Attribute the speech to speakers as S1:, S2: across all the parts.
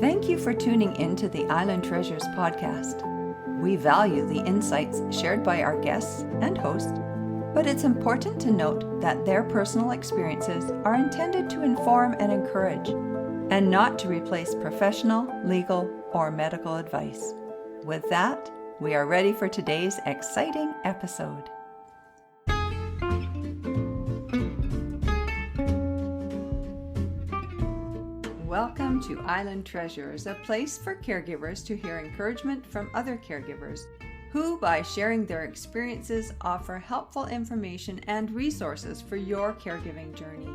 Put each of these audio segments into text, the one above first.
S1: Thank you for tuning in to the Island Treasures podcast. We value the insights shared by our guests and host, but it's important to note that their personal experiences are intended to inform and encourage, and not to replace professional, legal, or medical advice. With that, we are ready for today's exciting episode. Welcome to Island Treasures, a place for caregivers to hear encouragement from other caregivers who, by sharing their experiences, offer helpful information and resources for your caregiving journey.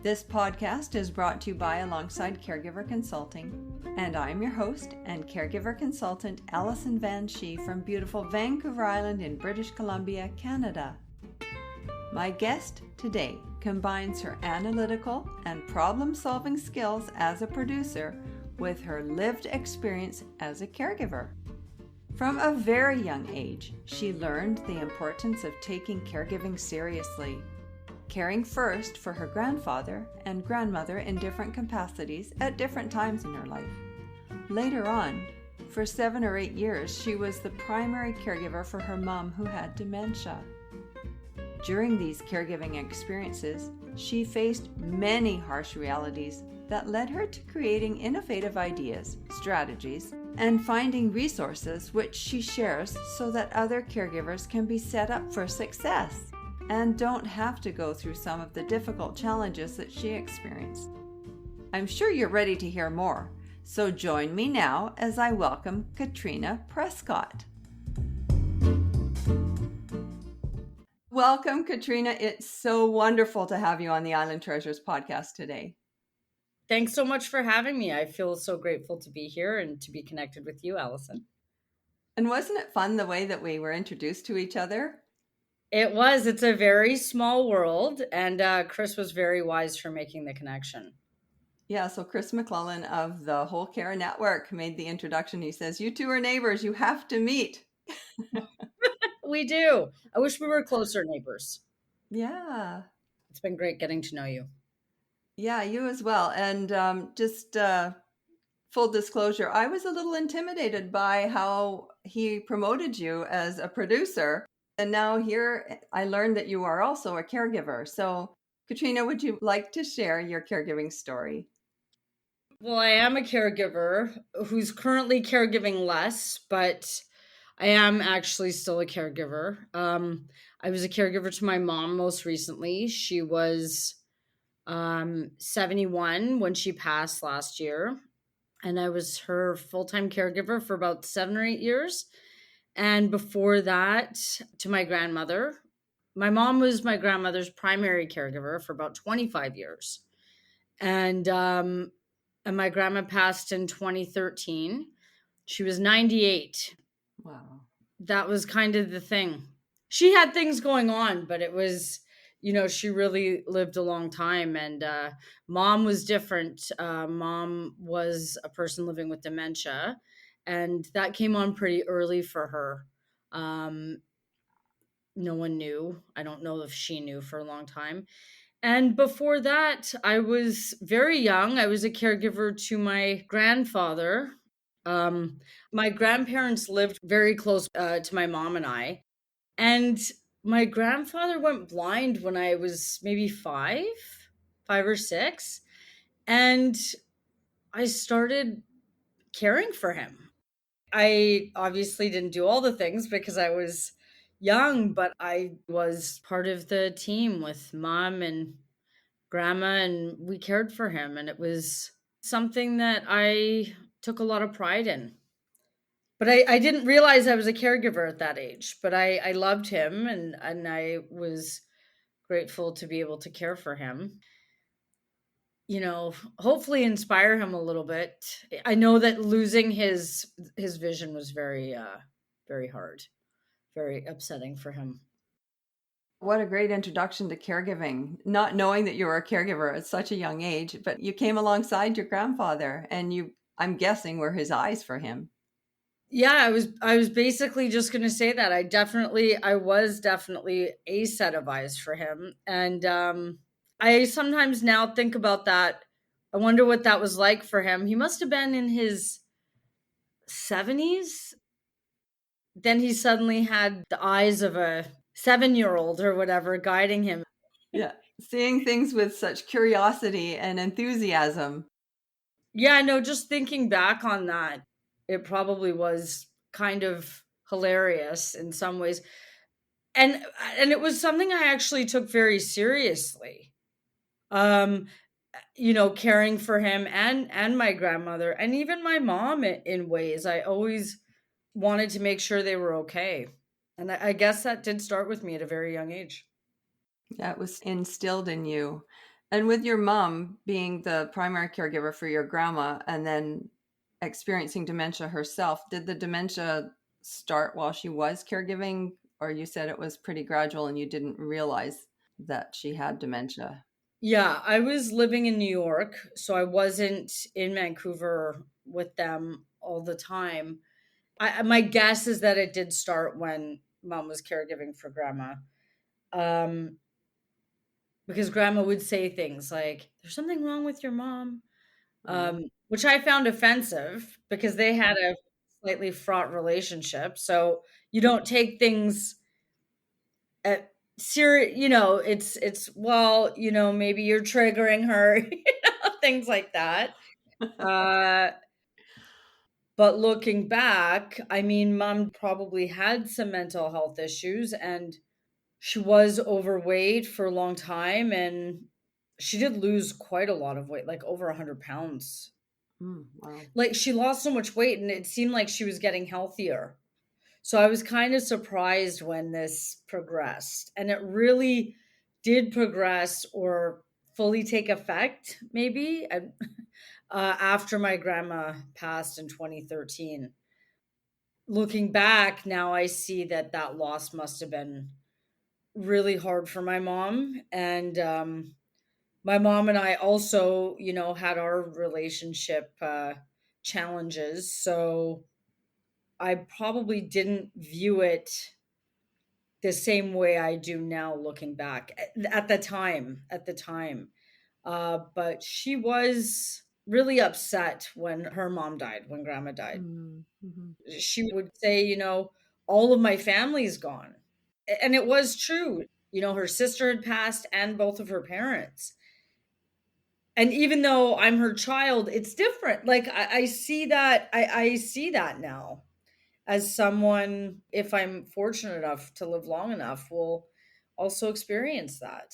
S1: This podcast is brought to you by Alongside Caregiver Consulting, and I'm your host and caregiver consultant, Alison Van Schie from beautiful Vancouver Island in British Columbia, Canada. My guest today combines her analytical and problem-solving skills as a producer with her lived experience as a caregiver. From a very young age, she learned the importance of taking caregiving seriously, caring first for her grandfather and grandmother in different capacities at different times in her life. Later on, for 7 or 8 years, she was the primary caregiver for her mom who had dementia. During these caregiving experiences, she faced many harsh realities that led her to creating innovative ideas, strategies, and finding resources which she shares so that other caregivers can be set up for success and don't have to go through some of the difficult challenges that she experienced. I'm sure you're ready to hear more, so join me now as I welcome Katrina Prescott. Welcome, Katrina. It's so wonderful to have you on the Island Treasures podcast today.
S2: Thanks so much for having me. I feel so grateful to be here and to be connected with you, Alison.
S1: And wasn't it fun the way that we were introduced to each other?
S2: It was. It's a very small world, and Chris was very wise for making the connection.
S1: Yeah, so Chris McClellan of the Whole Care Network made the introduction. He says, "You two are neighbors. You have to meet."
S2: We do. I wish we were closer neighbors.
S1: Yeah.
S2: It's been great getting to know you.
S1: Yeah, you as well. And just full disclosure, I was a little intimidated by how he promoted you as a producer. And now here I learned that you are also a caregiver. So, Katrina, would you like to share your caregiving story?
S2: Well, I am a caregiver who's currently caregiving less, but I am actually still a caregiver. I was a caregiver to my mom most recently. She was 71 when she passed last year, and I was her full-time caregiver for about 7 or 8 years. And before that, to my grandmother. My mom was my grandmother's primary caregiver for about 25 years. And my grandma passed in 2013. She was 98.
S1: Wow.
S2: That was kind of the thing. She had things going on, but it was, she really lived a long time. And mom was different. Mom was a person living with dementia, and that came on pretty early for her. No one knew. I don't know if she knew for a long time. And before that, I was very young. I was a caregiver to my grandfather. My grandparents lived very close to my mom and I. And my grandfather went blind when I was maybe five or six. And I started caring for him. I obviously didn't do all the things because I was young, but I was part of the team with mom and grandma, and we cared for him. And it was something that I took a lot of pride in. But I didn't realize I was a caregiver at that age, but I loved him, and I was grateful to be able to care for him. Hopefully inspire him a little bit. I know that losing his vision was very, very hard, very upsetting for him.
S1: What a great introduction to caregiving, not knowing that you were a caregiver at such a young age, but you came alongside your grandfather and you, I'm guessing, were his eyes for him.
S2: Yeah, I was basically just going to say that. I was definitely a set of eyes for him. And I sometimes now think about that I wonder what that was like for him. He must have been in his 70s. Then he suddenly had the eyes of a 7-year-old or whatever guiding him.
S1: Yeah. Seeing things with such curiosity and enthusiasm.
S2: Yeah, no, just thinking back on that, it probably was kind of hilarious in some ways. And it was something I actually took very seriously. Um caring for him and my grandmother and even my mom in ways. I always wanted to make sure they were okay. And I guess that did start with me at a very young age.
S1: Yeah, it was instilled in you. And with your mom being the primary caregiver for your grandma and then experiencing dementia herself, did the dementia start while she was caregiving? Or you said it was pretty gradual and you didn't realize that she had dementia?
S2: Yeah, I was living in New York, so I wasn't in Vancouver with them all the time. My guess is that it did start when mom was caregiving for grandma. Um, because grandma would say things like, "There's something wrong with your mom,"
S1: Oh.
S2: which I found offensive because they had a slightly fraught relationship. So you don't take things at serious. It's well, maybe you're triggering her, things like that. Uh, but looking back, I mean, mom probably had some mental health issues and she was overweight for a long time and she did lose quite a lot of weight, like over 100 pounds.
S1: Wow.
S2: Like she lost so much weight and it seemed like she was getting healthier. So I was kind of surprised when this progressed. And it really did progress or fully take effect, maybe, after my grandma passed in 2013. Looking back, now I see that that loss must have been really hard for my mom. And my mom and I also, had our relationship challenges. So I probably didn't view it the same way I do now looking back at the time, but she was really upset when her mom died, when grandma died.
S1: Mm-hmm.
S2: She would say, all of my family's gone. And it was true. Her sister had passed and both of her parents. And even though I'm her child, it's different. Like I see that, I see that now as someone, if I'm fortunate enough to live long enough, will also experience that,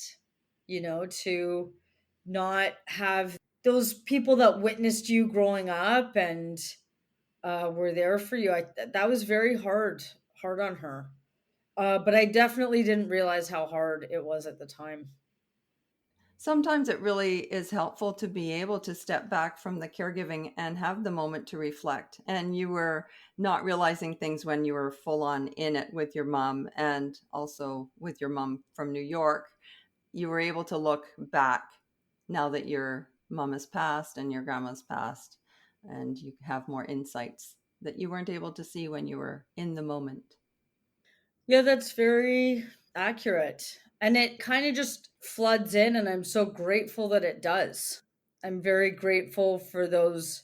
S2: to not have those people that witnessed you growing up and were there for you. That was very hard on her. But I definitely didn't realize how hard it was at the time.
S1: Sometimes it really is helpful to be able to step back from the caregiving and have the moment to reflect. And you were not realizing things when you were full on in it with your mom and also with your mom from New York. You were able to look back now that your mom has passed and your grandma's passed, and you have more insights that you weren't able to see when you were in the moment.
S2: Yeah, that's very accurate. And it kind of just floods in, and I'm so grateful that it does. I'm very grateful for those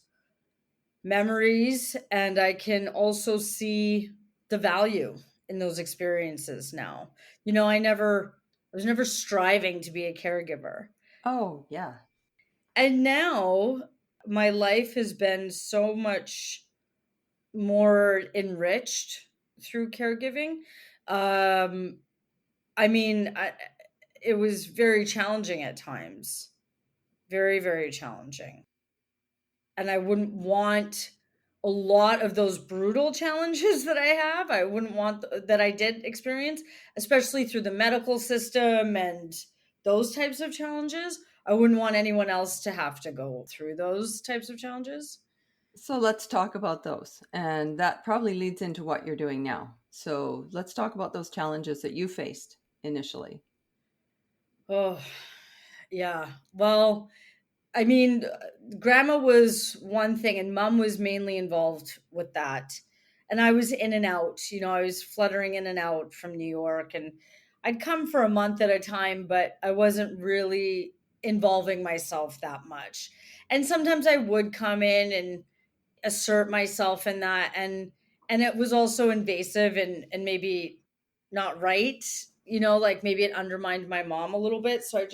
S2: memories, and I can also see the value in those experiences now. I was never striving to be a caregiver.
S1: Oh, yeah.
S2: And now my life has been so much more enriched through caregiving. Um, I mean, it was very challenging at times, very, very challenging. And I wouldn't want a lot of those brutal challenges that I have. I wouldn't want that I did experience, especially through the medical system and those types of challenges. I wouldn't want anyone else to have to go through those types of challenges.
S1: So let's talk about those. And that probably leads into what you're doing now. So let's talk about those challenges that you faced initially.
S2: Oh, yeah. Well, I mean, grandma was one thing, and mom was mainly involved with that. And I was in and out, I was fluttering in and out from New York, and I'd come for a month at a time, but I wasn't really involving myself that much. And sometimes I would come in and assert myself in that, and it was also invasive and maybe not right, like maybe it undermined my mom a little bit. So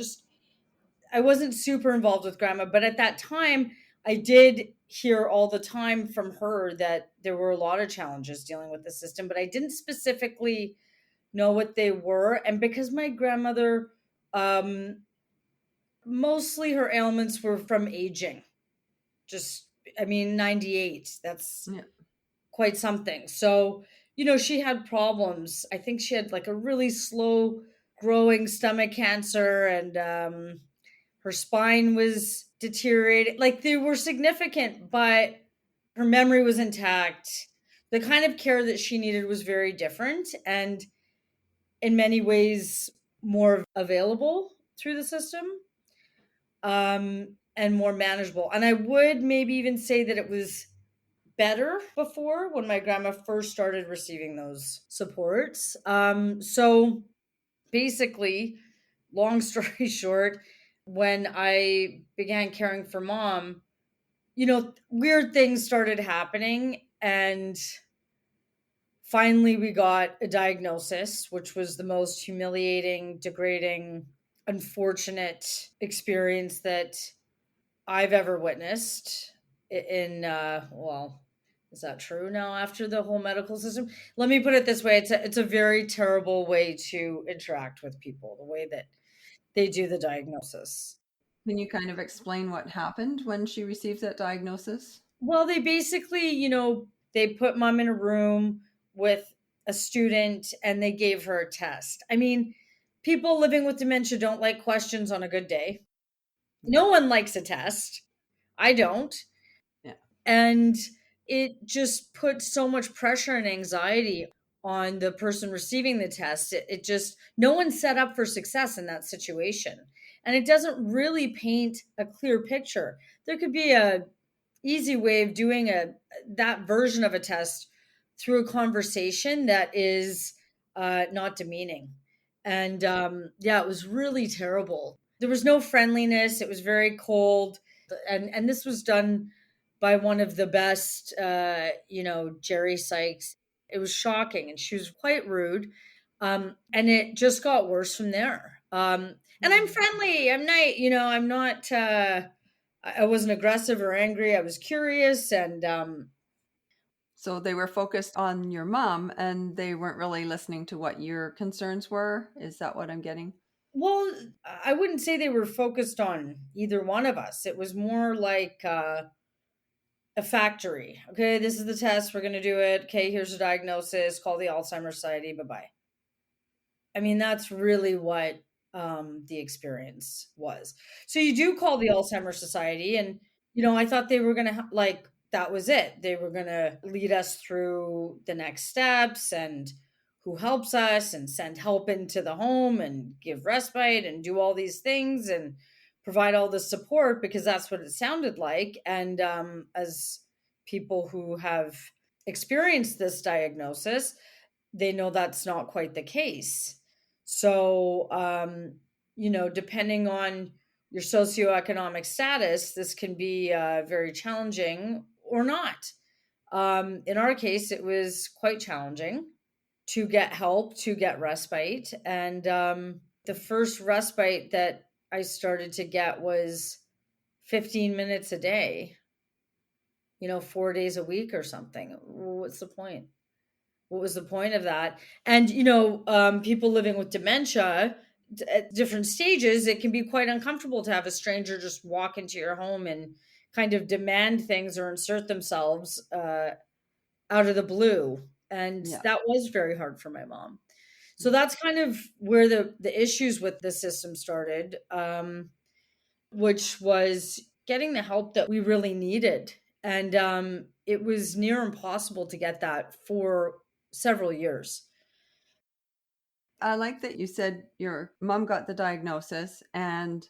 S2: I wasn't super involved with grandma, but at that time I did hear all the time from her that there were a lot of challenges dealing with the system, but I didn't specifically know what they were. And because my grandmother, um mostly her ailments were from aging, just, I mean, 98, that's
S1: Yeah.
S2: quite something. So, she had problems. I think she had like a really slow growing stomach cancer, and her spine was deteriorated. Like they were significant, but her memory was intact. The kind of care that she needed was very different and in many ways more available through the system, and more manageable. And I would maybe even say that it was better before when my grandma first started receiving those supports. So basically, long story short, when I began caring for mom, weird things started happening. And finally, we got a diagnosis, which was the most humiliating, degrading, unfortunate experience that I've ever witnessed in well, is that true now after the whole medical system? Let me put it this way, it's a very terrible way to interact with people, the way that they do the diagnosis.
S1: Can you kind of explain what happened when she received that diagnosis?
S2: Well, they basically, they put mom in a room with a student and they gave her a test. I mean, people living with dementia don't like questions on a good day.
S1: Yeah.
S2: No one likes a test. I don't.
S1: Yeah.
S2: And it just put so much pressure and anxiety on the person receiving the test. It just, no one's set up for success in that situation. And it doesn't really paint a clear picture. There could be a easy way of doing that version of a test through a conversation that is not demeaning. And yeah, it was really terrible. There was no friendliness. It was very cold, and this was done by one of the best, Jerry Sykes. It was shocking, and she was quite rude. And it just got worse from there. And I'm
S1: Mm.
S2: friendly. I'm nice. I'm not. I wasn't aggressive or angry. I was curious, and
S1: So they were focused on your mom and they weren't really listening to what your concerns were. Is that what I'm getting?
S2: well, I wouldn't say they were focused on either one of us. It was more like a factory. Okay, this is the test. We're going to do it. Okay, here's a diagnosis. Call the Alzheimer's Society. Bye bye. I mean, that's really what the experience was. So you do call the Alzheimer's Society, and I thought they were going to like that was it. They were going to lead us through the next steps and who helps us and send help into the home and give respite and do all these things and provide all the support because that's what it sounded like. And as people who have experienced this diagnosis, they know that's not quite the case. So, depending on your socioeconomic status, this can be very challenging or not. In our case, it was quite challenging to get help, to get respite. And the first respite that I started to get was 15 minutes a day, 4 days a week or something. What's the point? What was the point of that? And people living with dementia at different stages, it can be quite uncomfortable to have a stranger just walk into your home and kind of demand things or insert themselves out of the blue. And
S1: Yeah.
S2: that was very hard for my mom. So that's kind of where the issues with the system started, which was getting the help that we really needed. And it was near impossible to get that for several years.
S1: I like that you said your mom got the diagnosis and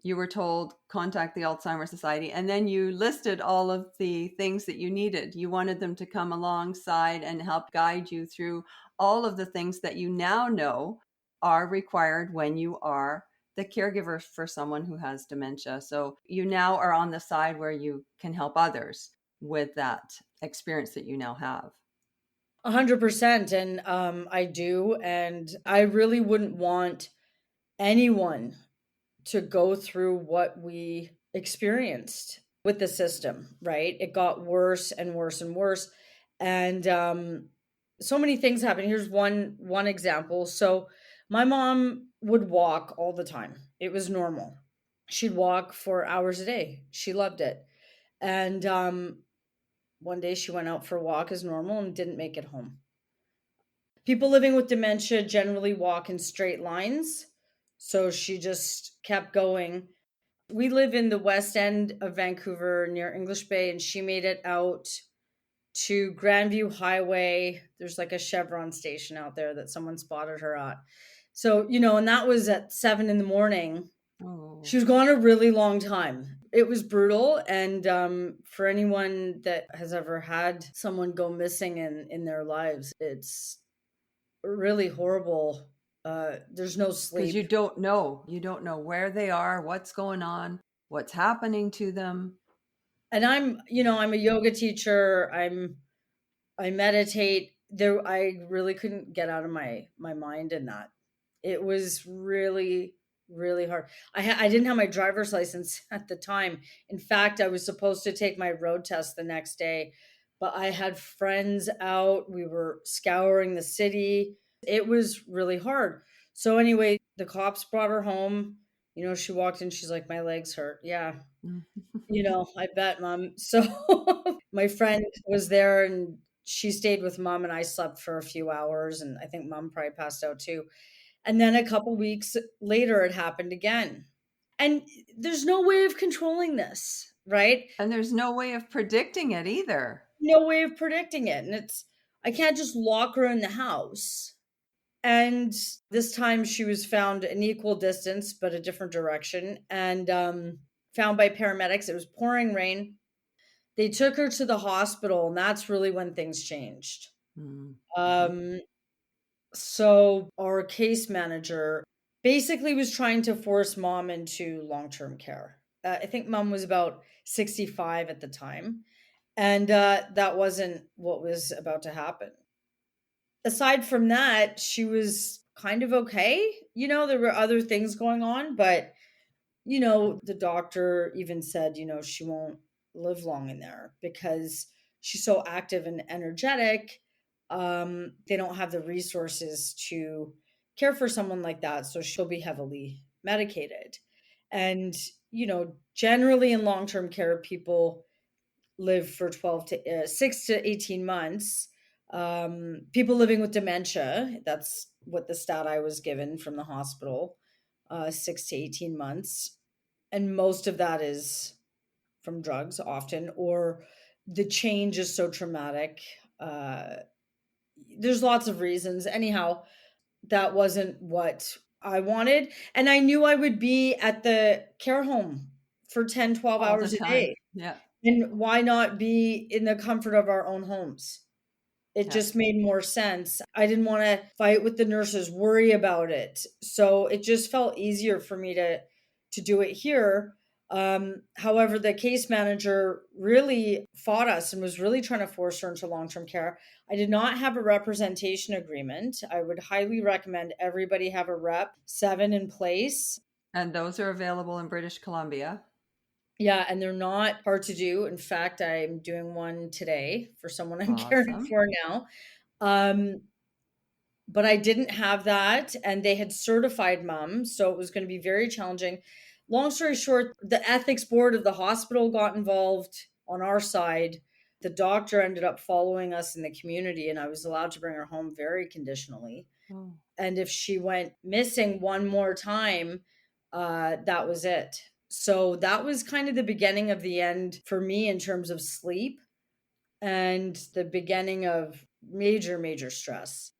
S1: you were told contact the Alzheimer's Society, and then you listed all of the things that you needed. You wanted them to come alongside and help guide you through all of the things that you now know are required when you are the caregiver for someone who has dementia. So you now are on the side where you can help others with that experience that you now have.
S2: 100%. And I do. And I really wouldn't want anyone to go through what we experienced with the system, right? It got worse and worse and worse. And so many things happened. Here's one example. So my mom would walk all the time. It was normal. She'd walk for hours a day. She loved it. And one day she went out for a walk as normal and didn't make it home. People living with dementia generally walk in straight lines. So she just kept going. We live in the west end of Vancouver near English Bay, and she made it out to Grandview Highway. There's like a Chevron station out there that someone spotted her at. So, and that was at 7 in the morning.
S1: Oh,
S2: She was gone a really long time. It was brutal. And for anyone that has ever had someone go missing in their lives, it's really horrible. There's no
S1: because
S2: sleep.
S1: you don't know where they are, what's going on, what's happening to them.
S2: And I'm a yoga teacher. I meditate. There, I really couldn't get out of my mind in that. It was really, really hard. I didn't have my driver's license at the time. In fact, I was supposed to take my road test the next day, but I had friends out. We were scouring the city. It was really hard. So anyway, the cops brought her home. She walked in. She's like, "My legs hurt." Yeah, I bet, mom. So my friend was there and she stayed with mom and I slept for a few hours and I think mom probably passed out too. And then a couple weeks later it happened again. And there's no way of controlling this, right?
S1: And there's no way of predicting it either.
S2: No way of predicting it. And I can't just lock her in the house. And this time she was found an equal distance, but a different direction, and found by paramedics. It was pouring rain. They took her to the hospital, and that's really when things changed.
S1: Mm-hmm.
S2: So our case manager basically was trying to force mom into long-term care. I think mom was about 65 at the time, and that wasn't what was about to happen. Aside from that, she was kind of okay. There were other things going on, but the doctor even said, she won't live long in there because she's so active and energetic. They don't have the resources to care for someone like that. So she'll be heavily medicated. And, generally in long term care, people live for 12 to 6 to 18 months. People living with dementia, that's what the stat I was given from the hospital, 6 to 18 months. And most of that is from drugs often, or the change is so traumatic. There's lots of reasons. Anyhow, that wasn't what I wanted. And I knew I would be at the care home for 10, 12
S1: All the
S2: hours a
S1: time.
S2: day.
S1: Yeah.
S2: And why not be in the comfort of our own homes? It
S1: Yeah.
S2: just made more sense. I didn't want to fight with the nurses, worry about it. So it just felt easier for me to do it here. However, the case manager really fought us and was really trying to force her into long-term care. I did not have a representation agreement. I would highly recommend everybody have a Rep 7 in place.
S1: And those are available in British Columbia.
S2: Yeah, and they're not hard to do. In fact, I'm doing one today for someone I'm caring
S1: Awesome.
S2: for now. Um, but I didn't have that, and they had certified mom, so it was going to be very challenging. Long story short, the ethics board of the hospital got involved on our side. The doctor ended up following us in the community, and I was allowed to bring her home very conditionally.
S1: Oh.
S2: And if she went missing one more time, that was it. So that was kind of the beginning of the end for me in terms of sleep and the beginning of major, major stress.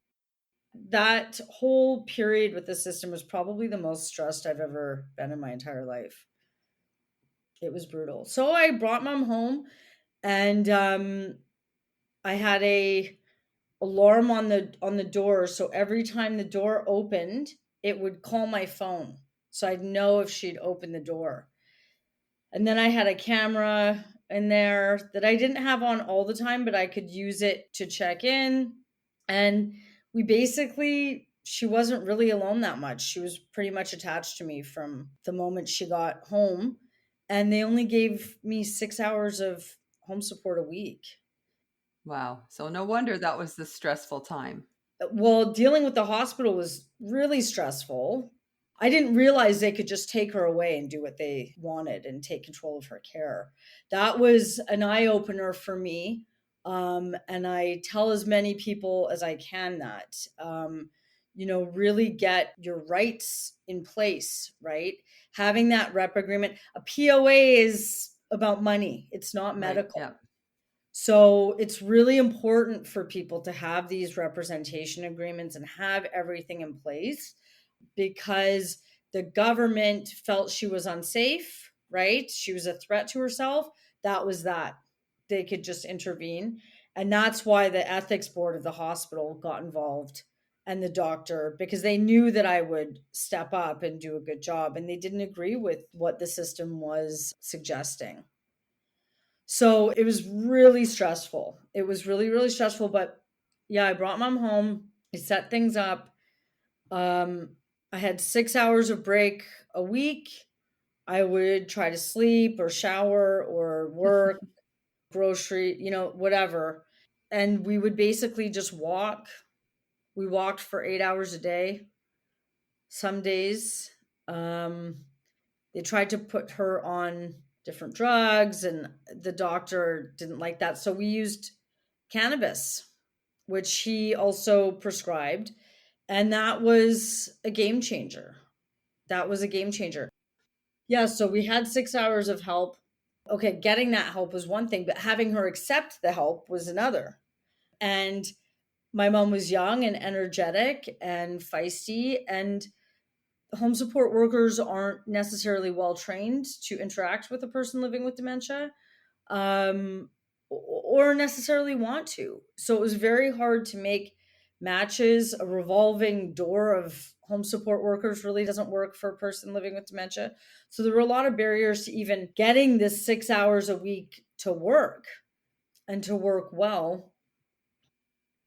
S2: That whole period with the system was probably the most stressed I've ever been in my entire life. It was brutal. So I brought mom home, and I had a alarm on the door. So every time the door opened, it would call my phone. So I'd know if she'd open the door. And then I had a camera in there that I didn't have on all the time, but I could use it to check in. And we basically, she wasn't really alone that much. She was pretty much attached to me from the moment she got home. And they only gave me 6 hours of home support a week.
S1: Wow. So no wonder that was the stressful time.
S2: Well, dealing with the hospital was really stressful. I didn't realize they could just take her away and do what they wanted and take control of her care. That was an eye opener for me. And I tell as many people as I can that, really get your rights in place, right? Having that rep agreement. A POA is about money, it's not
S1: Right.
S2: medical.
S1: Yeah.
S2: So it's really important for people to have these representation agreements and have everything in place, because the government felt she was unsafe, right? She was a threat to herself. That was that. They could just intervene. And that's why the ethics board of the hospital got involved and the doctor, because they knew that I would step up and do a good job. And they didn't agree with what the system was suggesting. So it was really stressful. It was really, really stressful. But yeah, I brought mom home. I set things up. I had 6 hours of break a week. I would try to sleep or shower or work, grocery, whatever. And we would basically just walk. We walked for 8 hours a day, some days. They tried to put her on different drugs, and the doctor didn't like that. So we used cannabis, which he also prescribed. And that was a game changer. That was a game changer. Yeah. So we had 6 hours of help. Okay. Getting that help was one thing, but having her accept the help was another. And my mom was young and energetic and feisty, and home support workers aren't necessarily well trained to interact with a person living with dementia, um, or necessarily want to. So it was very hard to make matches. A revolving door of home support workers really doesn't work for a person living with dementia. So there were a lot of barriers to even getting this 6 hours a week to work and to work well.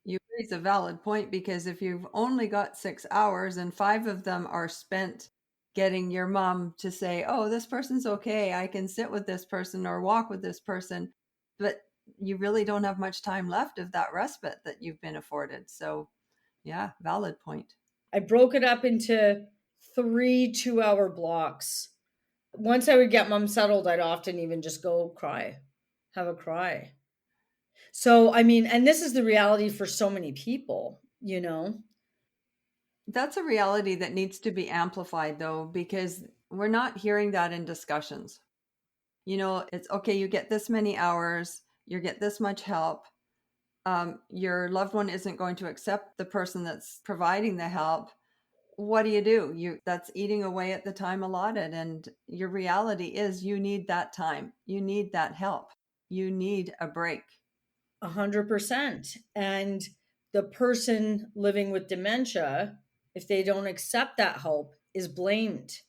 S1: You raise a valid point, because if you've only got 6 hours and five of them are spent getting your mom to say, oh, this person's okay, I can sit with this person or walk with this person, but you really don't have much time left of that respite that you've been afforded. So, yeah, valid point.
S2: I broke it up into 3 2-hour blocks. Once I would get mom settled, I'd often even just go cry, have a cry. So, I mean, and this is the reality for so many people.
S1: That's a reality that needs to be amplified, though, because we're not hearing that in discussions. It's okay, you get this many hours, you get this much help. Your loved one isn't going to accept the person that's providing the help. What do? That's eating away at the time allotted. And your reality is you need that time. You need that help. You need a break.
S2: 100%. And the person living with dementia, if they don't accept that help, is blamed.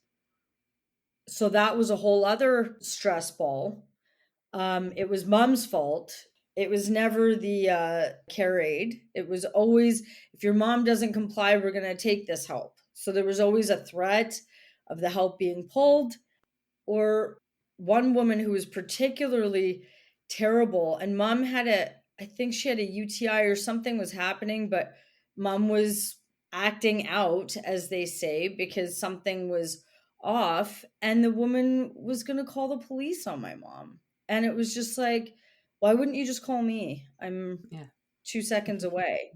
S2: So that was a whole other stress ball. It was mom's fault. It was never the care aid. It was always, if your mom doesn't comply, we're going to take this help. So there was always a threat of the help being pulled. Or one woman who was particularly terrible, and mom I think she had a UTI or something was happening, but mom was acting out, as they say, because something was off, and the woman was going to call the police on my mom. And it was just like, why wouldn't you just call me? I'm
S1: Yeah.
S2: 2 seconds away.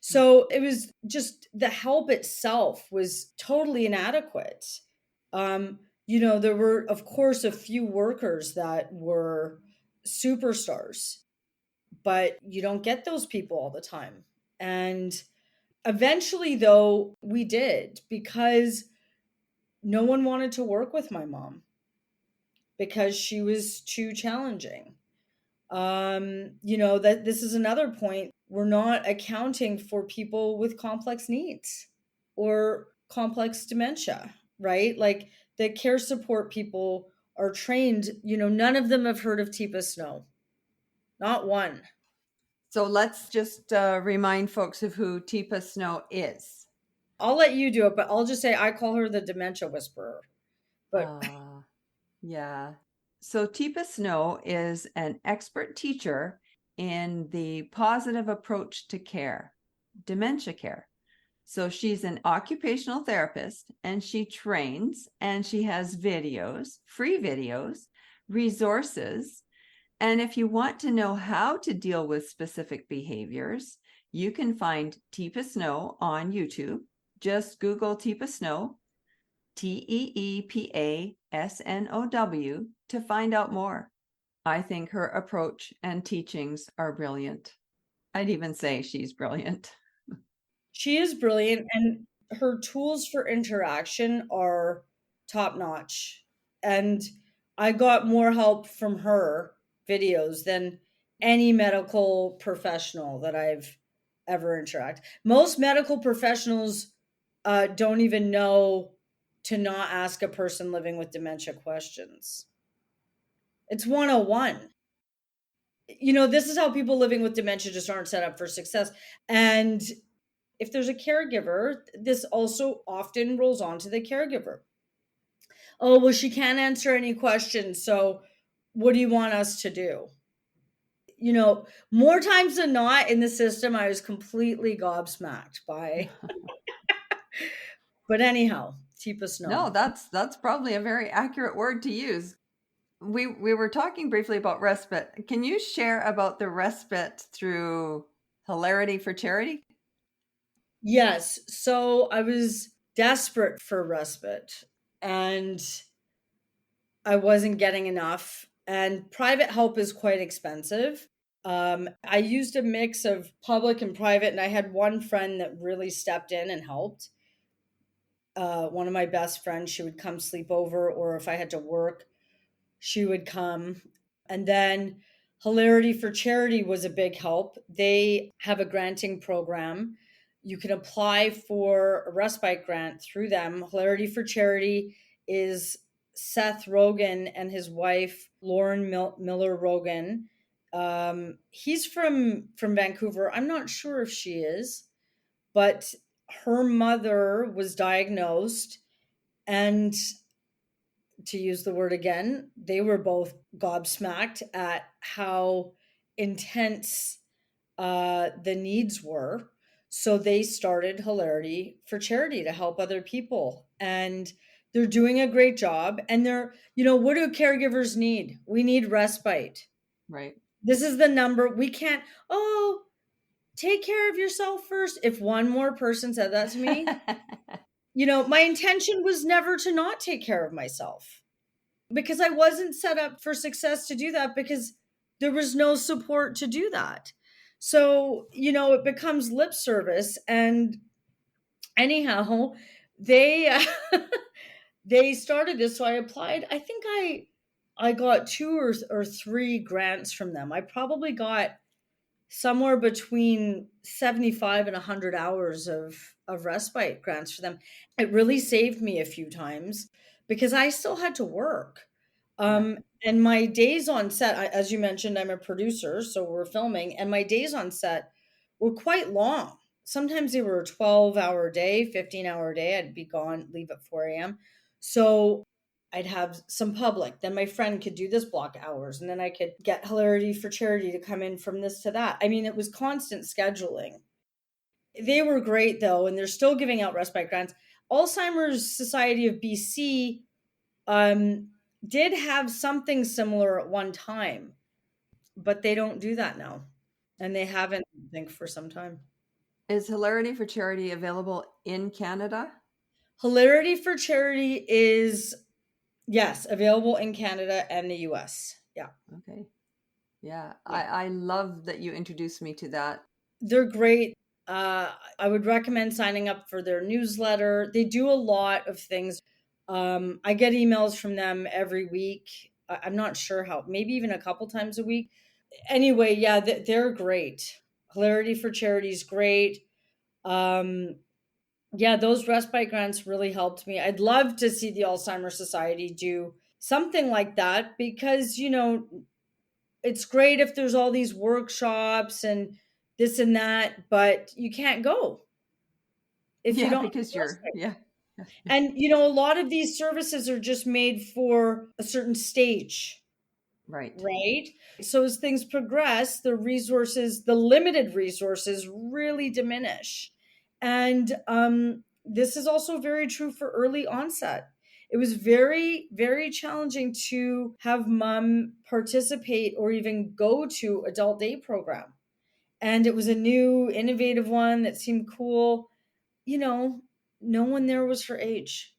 S2: So it was just, the help itself was totally inadequate. There were, of course, a few workers that were superstars, but you don't get those people all the time. And eventually, though, we did, because no one wanted to work with my mom because she was too challenging. That this is another point. We're not accounting for people with complex needs or complex dementia. right? Like the care support people are trained, none of them have heard of Teepa Snow. Not one.
S1: So let's just remind folks of who Teepa Snow is.
S2: I'll let you do it, but I'll just say I call her the dementia whisperer. But
S1: Yeah. So Teepa Snow is an expert teacher in the positive approach to care, dementia care. So she's an occupational therapist and she trains and she has videos, free videos, resources. And if you want to know how to deal with specific behaviors, you can find Teepa Snow on YouTube. Just Google Teepa Snow, TEEPASNOW, to find out more. I think her approach and teachings are brilliant. I'd even say she's brilliant.
S2: she is brilliant, and her tools for interaction are top notch. And I got more help from her videos than any medical professional that I've ever interacted. Most medical professionals don't even know to not ask a person living with dementia questions. It's 101. This is how people living with dementia just aren't set up for success. And if there's a caregiver, this also often rolls on to the caregiver. Oh, well, she can't answer any questions. So what do you want us to do? More times than not in the system, I was completely gobsmacked by. But anyhow, Teepa Snow.
S1: No, that's probably a very accurate word to use. We were talking briefly about respite. Can you share about the respite through Hilarity for Charity?
S2: Yes. So I was desperate for respite and I wasn't getting enough. And private help is quite expensive. I used a mix of public and private, and I had one friend that really stepped in and helped. One of my best friends, she would come sleep over, or if I had to work, she would come. And then Hilarity for Charity was a big help. They have a granting program. You can apply for a respite grant through them. Hilarity for Charity is Seth Rogen and his wife, Lauren Miller Rogen. He's from Vancouver. I'm not sure if she is, but her mother was diagnosed, and to use the word again, they were both gobsmacked at how intense the needs were. So they started Hilarity for Charity to help other people. And they're doing a great job. And what do caregivers need? We need respite.
S1: Right.
S2: This is the number. We can't, take care of yourself first. If one more person said that to me, my intention was never to not take care of myself, because I wasn't set up for success to do that, because there was no support to do that. So, it becomes lip service. And anyhow, they they started this. So I applied. I think I got two or three grants from them. I probably got somewhere between 75 and 100 hours of respite grants for them. It really saved me a few times because I still had to work.
S1: Yeah.
S2: And my days on set, as you mentioned, I'm a producer, so we're filming, and my days on set were quite long. Sometimes they were a 12-hour day, 15-hour day. I'd be gone, leave at 4 a.m. So I'd have some public. Then my friend could do this block hours, and then I could get Hilarity for Charity to come in from this to that. I mean, it was constant scheduling. They were great though, and they're still giving out respite grants. Alzheimer's Society of BC did have something similar at one time, but they don't do that now, and they haven't, I think, for some time.
S1: Is Hilarity for Charity available in Canada?
S2: Hilarity for Charity is, yes, available in Canada and the US. Yeah.
S1: Okay. Yeah. I love that you introduced me to that.
S2: They're great. I would recommend signing up for their newsletter. They do a lot of things. I get emails from them every week. I'm not sure how, maybe even a couple times a week. Anyway, yeah, they're great. Hilarity for Charity is great. Yeah, those respite grants really helped me. I'd love to see the Alzheimer's Society do something like that because, it's great if there's all these workshops and this and that, but you can't go if you
S1: Yeah,
S2: don't have
S1: because you're,
S2: respite.
S1: yeah.
S2: And, a lot of these services are just made for a certain stage.
S1: Right.
S2: Right? So as things progress, the limited resources really diminish. And this is also very true for early onset. It was very, very challenging to have mom participate or even go to adult day program. And it was a new, innovative one that seemed cool. You know, no one there was her age.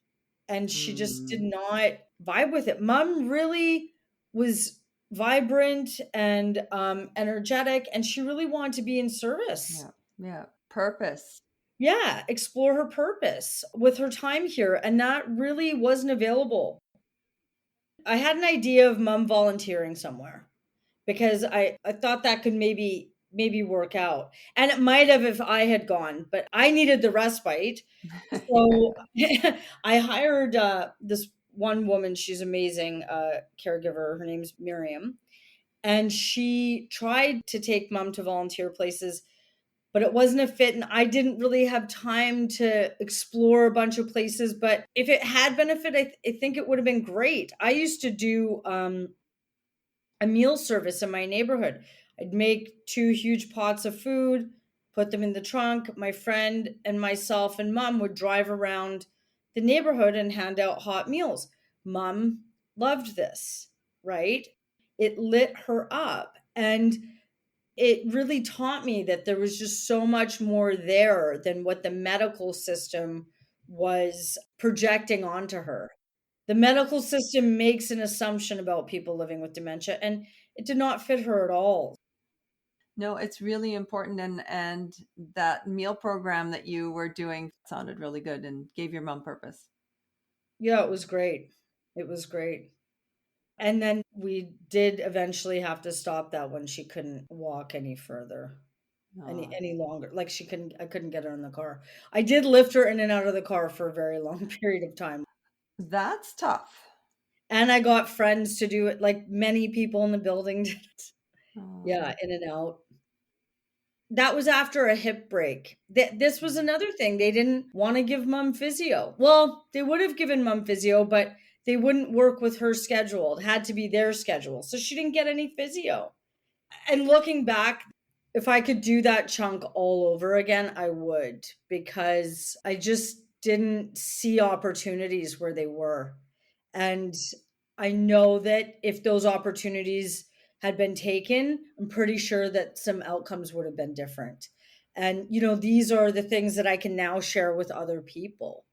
S2: And she just did
S1: Mm,
S2: not vibe with it. Mom really was vibrant and energetic, and she really wanted to be in service.
S1: yeah. Yeah. Purpose.
S2: Yeah, explore her purpose with her time here. And that really wasn't available. I had an idea of mom volunteering somewhere because I thought that could maybe work out. And it might have if I had gone, but I needed the respite. So I hired this one woman, she's amazing, caregiver. Her name's Miriam. And she tried to take mom to volunteer places, but it wasn't a fit. And I didn't really have time to explore a bunch of places. But if it had been a fit, I think it would have been great. I used to do a meal service in my neighborhood. I'd make two huge pots of food, put them in the trunk. My friend and myself and mom would drive around the neighborhood and hand out hot meals. Mom loved this, right? It lit her up. And it really taught me that there was just so much more there than what the medical system was projecting onto her. The medical system makes an assumption about people living with dementia, and it did not fit her at all.
S1: No, it's really important, and that meal program that you were doing sounded really good and gave your mom purpose.
S2: Yeah, it was great. It was great. And then we did eventually have to stop that when she couldn't walk any further,
S1: Oh,
S2: any longer. Like I couldn't get her in the car. I did lift her in and out of the car for a very long period of time.
S1: that's tough.
S2: And I got friends to do it, like many people in the building did it. Yeah,
S1: Oh,
S2: in and out. That was after a hip break. This was
S1: mm.
S2: another thing. They didn't want to give mom physio. Well, they would have given mom physio, but they wouldn't work with her schedule. It had to be their schedule. So she didn't get any physio. And looking back, if I could do that chunk all over again, I would because I just didn't see opportunities where they were. And I know that if those opportunities had been taken, I'm pretty sure that some outcomes would have been different. And, these are the things that I can now share with other people.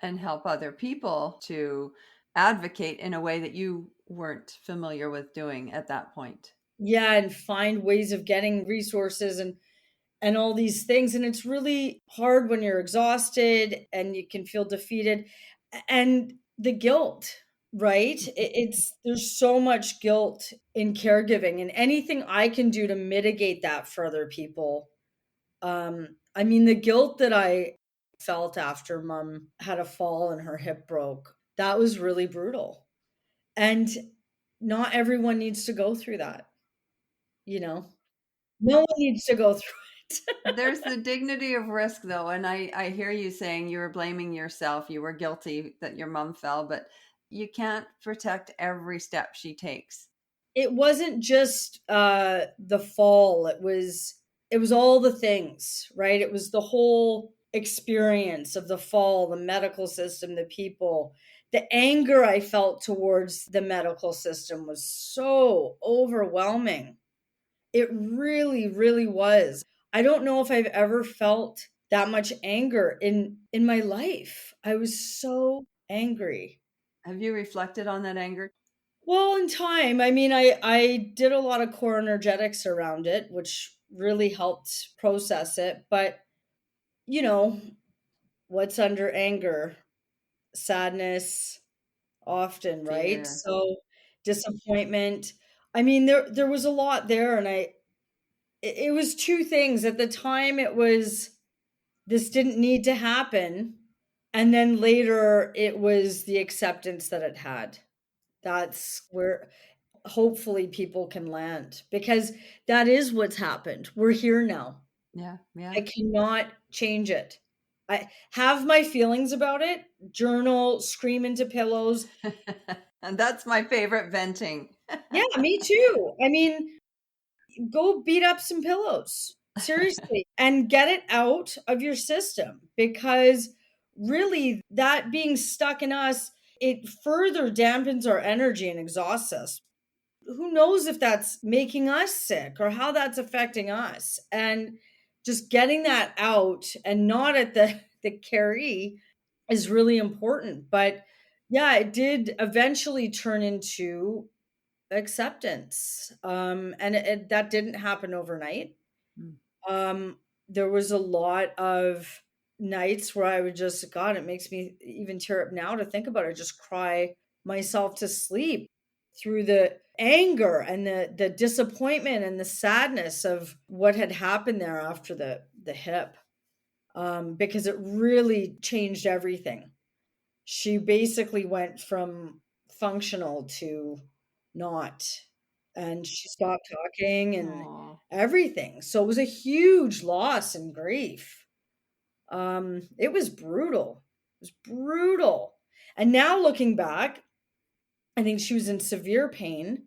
S1: And help other people to advocate in a way that you weren't familiar with doing at that point.
S2: Yeah, and find ways of getting resources and all these things. And it's really hard when you're exhausted and you can feel defeated. And the guilt, right? It's there's so much guilt in caregiving, and anything I can do to mitigate that for other people. I mean, the guilt that I felt after mom had a fall and her hip broke, that was really brutal. And not everyone needs to go through that, you know? No one needs to go through it.
S1: There's the dignity of risk, though, and I hear you saying you were blaming yourself. You were guilty that your mom fell, but you can't protect every step she takes.
S2: It wasn't just the fall, it was all the things, right? It was the whole experience of the fall, the medical system, the people. The anger I felt towards the medical system was so overwhelming. It really, really was. I don't know if I've ever felt that much anger in my life. I was so angry.
S1: Have you reflected on that anger?
S2: Well, in time, I mean, I did a lot of core energetics around it, which really helped process it. But you know, what's under anger? Sadness, often, right?
S1: Fear.
S2: So disappointment. I mean, there was a lot there, and it was two things at the time. It was This didn't need to happen. And then later it was the acceptance that it had. That's where hopefully people can land, because that is what's happened. We're here now.
S1: Yeah,
S2: I
S1: yeah.
S2: cannot change it. I have my feelings about it, journal, scream into pillows.
S1: And that's my favorite venting.
S2: Yeah, me too. I mean, go beat up some pillows. Seriously, and get it out of your system, because really that being stuck in us, it further dampens our energy and exhausts us. Who knows if that's making us sick or how that's affecting us? And just getting that out and not at the carry is really important. But yeah, it did eventually turn into acceptance. And that didn't happen overnight.
S1: Mm.
S2: Um, there was a lot of nights where I would just, God, it makes me even tear up now to think about it, just cry myself to sleep through the anger and the disappointment and the sadness of what had happened there after the hip. Because it really changed everything. She basically went from functional to not, and she stopped talking and
S1: Aw.
S2: everything. So it was a huge loss and grief. It was brutal. It was brutal. And now looking back, I think she was in severe pain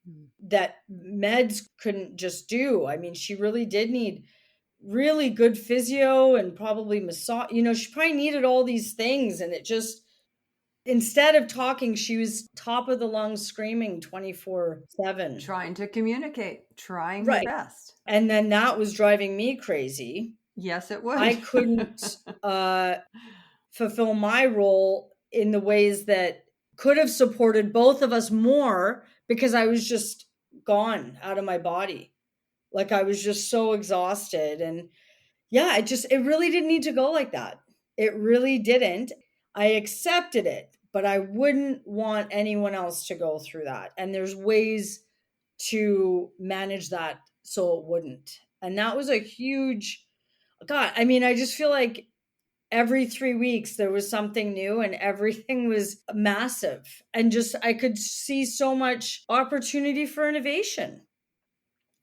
S1: Mm.
S2: that meds couldn't just do. I mean, she really did need really good physio and probably massage. She probably needed all these things, and it just, instead of talking, she was top of the lungs screaming 24/7.
S1: Trying to communicate, trying her
S2: Right.
S1: best.
S2: And then that was driving me crazy.
S1: Yes, it
S2: I
S1: would.
S2: couldn't fulfill my role in the ways that could have supported both of us more, because I was just gone out of my body. Like, I was just so exhausted. And yeah, it really didn't need to go like that. It really didn't. I accepted it, but I wouldn't want anyone else to go through that. And there's ways to manage that so it wouldn't. And that was a huge, God, I mean, I just feel like every 3 weeks there was something new and everything was massive. And just, I could see so much opportunity for innovation.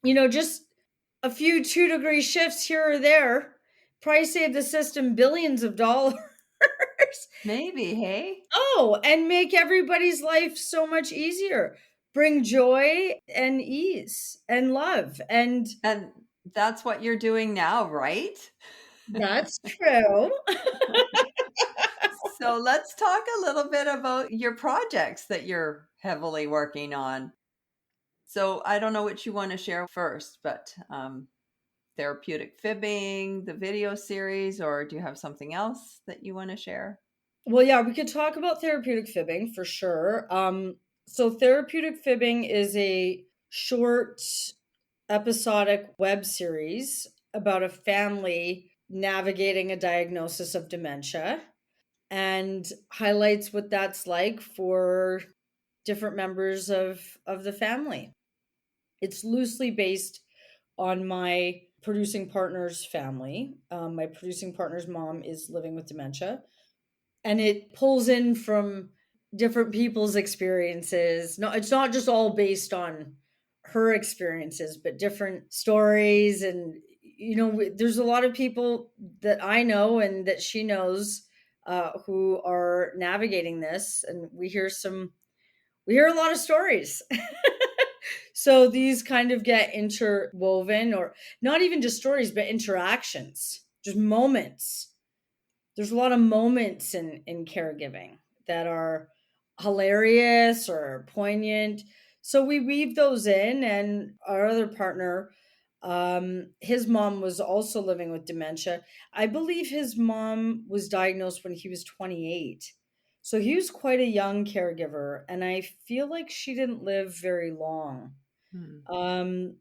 S2: Just a few 2-degree shifts here or there probably save the system billions of dollars.
S1: Maybe, hey?
S2: Oh, and make everybody's life so much easier. Bring joy and ease and love. And
S1: And that's what you're doing now, right?
S2: that's true.
S1: So let's talk a little bit about your projects that you're heavily working on. So I don't know what you want to share first, but therapeutic fibbing, the video series, or do you have something else that you want to share?
S2: Well, yeah, we could talk about therapeutic fibbing for sure. So therapeutic fibbing is a short episodic web series about a family navigating a diagnosis of dementia, and highlights what that's like for different members of the family. It's loosely based on my producing partner's family. My producing partner's mom is living with dementia, and it pulls in from different people's experiences. No, it's not just all based on her experiences, but different stories. And there's a lot of people that I know and that she knows, who are navigating this, and we hear a lot of stories. So these kind of get interwoven, or not even just stories, but interactions, just moments. There's a lot of moments in caregiving that are hilarious or poignant. So we weave those in. And our other partner, his mom was also living with dementia. I believe his mom was diagnosed when he was 28. So he was quite a young caregiver, and I feel like she didn't live very long.
S1: Hmm.
S2: Um,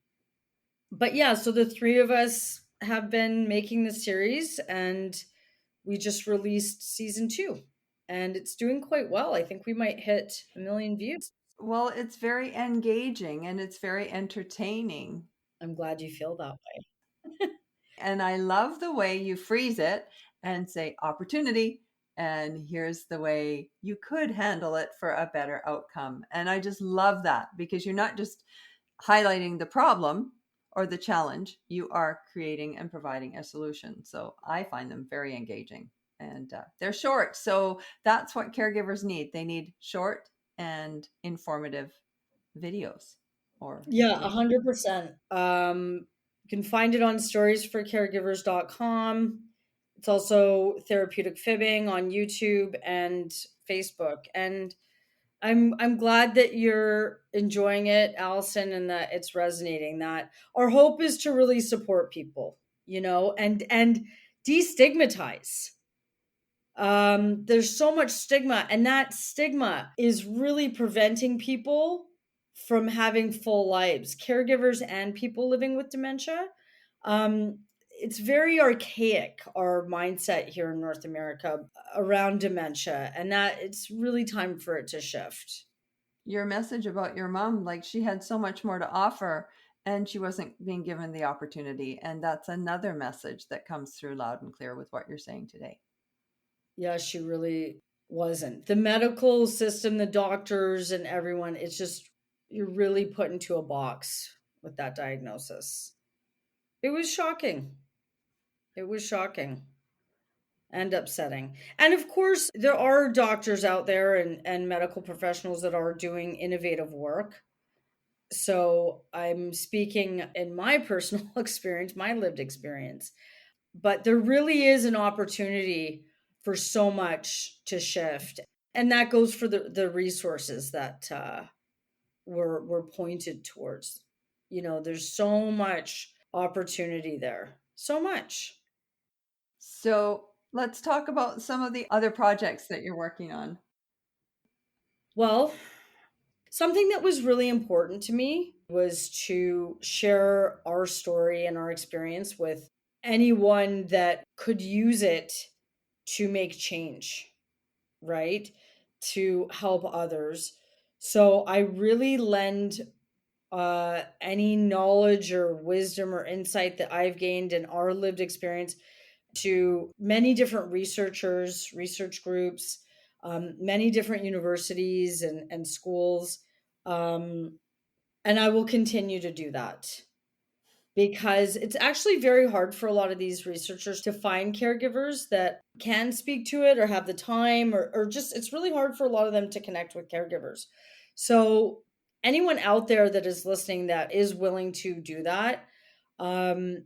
S2: but yeah, so the three of us have been making the series, and we just released season 2, and it's doing quite well. I think we might hit 1 million views.
S1: Well, it's very engaging and it's very entertaining.
S2: I'm glad you feel that way.
S1: And I love the way you freeze it and say opportunity. And here's the way you could handle it for a better outcome. And I just love that because you're not just highlighting the problem or the challenge, you are creating and providing a solution. So I find them very engaging, and they're short. So that's what caregivers need. They need short and informative videos or
S2: Yeah,
S1: information.
S2: 100%. You can find it on storiesforcaregivers.com. It's also therapeutic fibbing on YouTube and Facebook. And I'm glad that you're enjoying it, Allison, and that it's resonating. That our hope is to really support people, and destigmatize. There's so much stigma, and that stigma is really preventing people from having full lives, caregivers and people living with dementia. It's very archaic, our mindset here in North America around dementia, and that it's really time for it to shift.
S1: Your message about your mom, like she had so much more to offer and she wasn't being given the opportunity. And that's another message that comes through loud and clear with what you're saying today.
S2: Yeah, she really wasn't. The medical system, the doctors, and everyone, it's just, you're really put into a box with that diagnosis. It was shocking. It was shocking and upsetting. And of course, there are doctors out there and medical professionals that are doing innovative work. So I'm speaking in my personal experience, my lived experience. But there really is an opportunity for so much to shift. And that goes for the resources that we're pointed towards. There's so much opportunity there. So much.
S1: So let's talk about some of the other projects that you're working on.
S2: Well, something that was really important to me was to share our story and our experience with anyone that could use it to make change, right? To help others. So I really lend any knowledge or wisdom or insight that I've gained in our lived experience to many different researchers, research groups, many different universities and schools. Um, and I will continue to do that because it's actually very hard for a lot of these researchers to find caregivers that can speak to it or have the time or just it's really hard for a lot of them to connect with caregivers. So anyone out there that is listening that is willing to do that, um,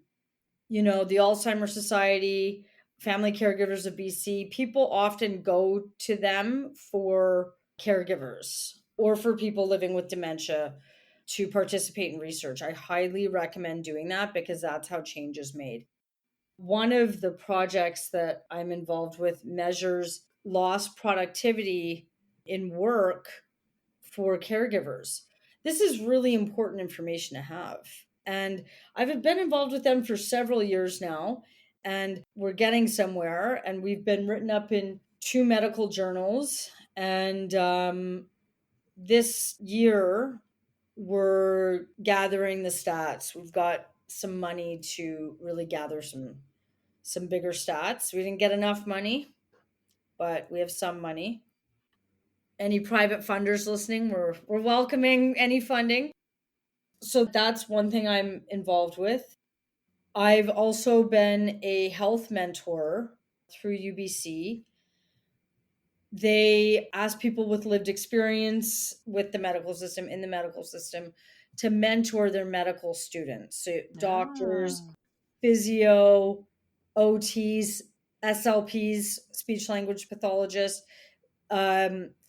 S2: the Alzheimer's Society, Family Caregivers of BC, people often go to them for caregivers or for people living with dementia to participate in research. I highly recommend doing that because that's how change is made. One of the projects that I'm involved with measures lost productivity in work for caregivers. This is really important information to have. And I've been involved with them for several years now, and we're getting somewhere. And we've been written up in two medical journals. And this year, we're gathering the stats. We've got some money to really gather some bigger stats. We didn't get enough money, but we have some money. Any private funders listening, we're welcoming any funding. So that's one thing I'm involved with. I've also been a health mentor through UBC. They ask people with lived experience with the medical system, in the medical system, to mentor their medical students. So doctors,
S1: Ah.
S2: physio, OTs, SLPs, speech language pathologists,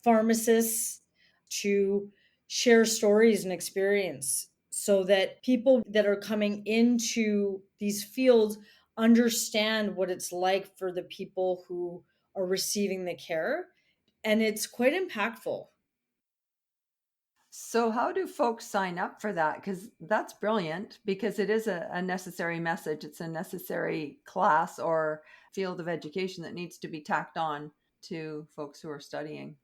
S2: pharmacists, to share stories and experience so that people that are coming into these fields understand what it's like for the people who are receiving the care. And it's quite impactful.
S1: So, how do folks sign up for that? Because that's brilliant, because it is a necessary message. It's a necessary class or field of education that needs to be tacked on to folks who are studying.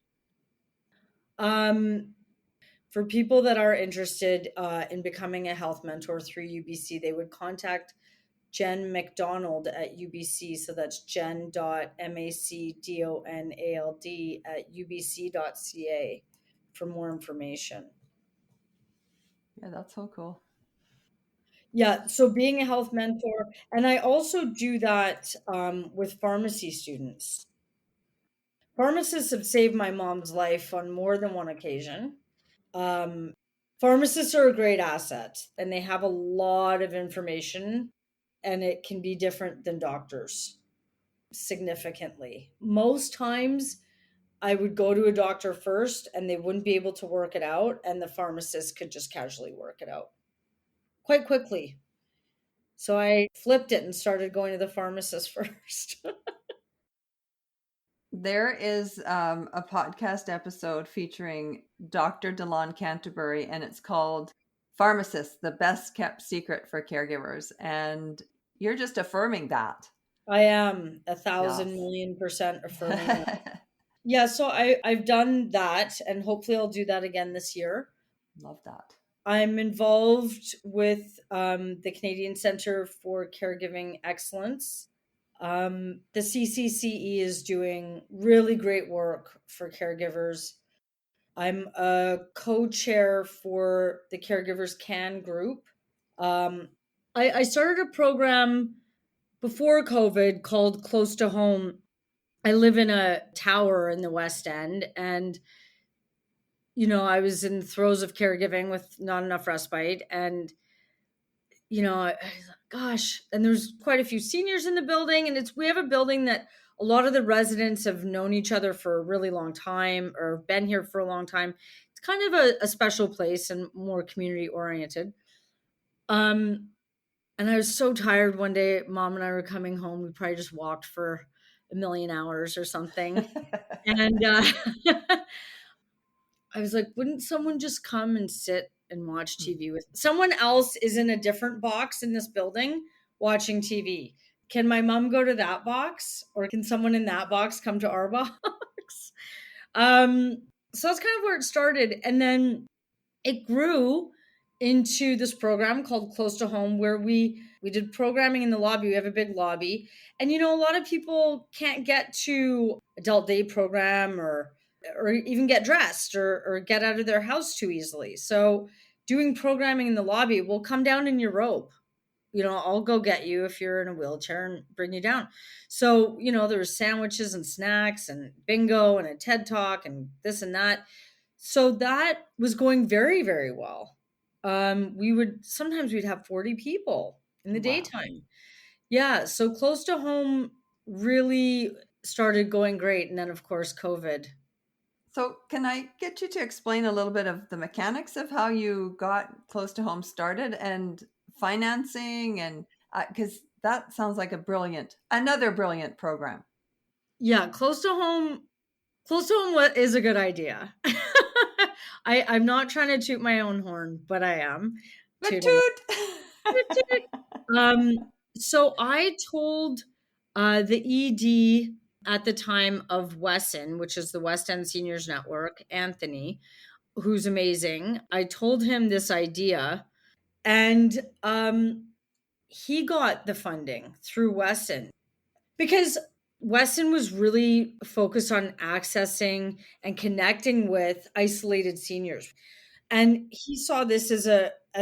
S2: Um, for people that are interested in becoming a health mentor through UBC, they would contact Jen McDonald at UBC. So that's jen.macdonald at ubc.ca for more information.
S1: Yeah, that's so cool.
S2: Yeah, so being a health mentor, and I also do that with pharmacy students. Pharmacists have saved my mom's life on more than one occasion. Um, Pharmacists are a great asset and they have a lot of information, and it can be different than doctors significantly. Most times, I would go to a doctor first and they wouldn't be able to work it out, and the pharmacist could just casually work it out quite quickly. So I flipped it and started going to the pharmacist first.
S1: There is a podcast episode featuring Dr. Delon Canterbury, and it's called Pharmacists, the Best Kept Secret for Caregivers. And you're just affirming that.
S2: I am a thousand
S1: Yes.
S2: million% affirming that. Yeah, so I've done that, and hopefully I'll do that again this year.
S1: Love that.
S2: I'm involved with the Canadian Centre for Caregiving Excellence. The CCCE is doing really great work for caregivers. I'm a co-chair for the Caregivers Can group. I started a program before COVID called Close to Home. I live in a tower in the West End, and I was in the throes of caregiving with not enough respite, and gosh, and there's quite a few seniors in the building, and we have a building that a lot of the residents have known each other for a really long time or been here for a long time. It's kind of a special place and more community oriented. Um, and I was so tired one day. Mom and I were coming home. We probably just walked for a million hours or something, and I was like, wouldn't someone just come and sit and watch TV with someone else is in a different box in this building watching TV? Can my mom go to that box, or can someone in that box come to our box? Um, so that's kind of where it started. And then it grew into this program called Close to Home, where we did programming in the lobby. We have a big lobby, and a lot of people can't get to adult day program or even get dressed or get out of their house too easily. So doing programming in the lobby, will come down in your robe. I'll go get you if you're in a wheelchair and bring you down. So, there was sandwiches and snacks and bingo and a TED talk and this and that. So that was going very, very well. We'd have 40 people in the
S1: Wow.
S2: daytime. Yeah. So Close to Home really started going great. And then, of course, COVID.
S1: So, can I get you to explain a little bit of the mechanics of how you got Close to Home started and financing? And because that sounds like another brilliant program.
S2: Yeah. Close to Home, what is a good idea? I'm not trying to toot my own horn, but I am
S1: But
S2: tooting.
S1: toot!
S2: So I told the ED at the time of Wesson, which is the West End Seniors Network, Anthony, who's amazing. I told him this idea, and he got the funding through Wesson because Weston was really focused on accessing and connecting with isolated seniors. And he saw this as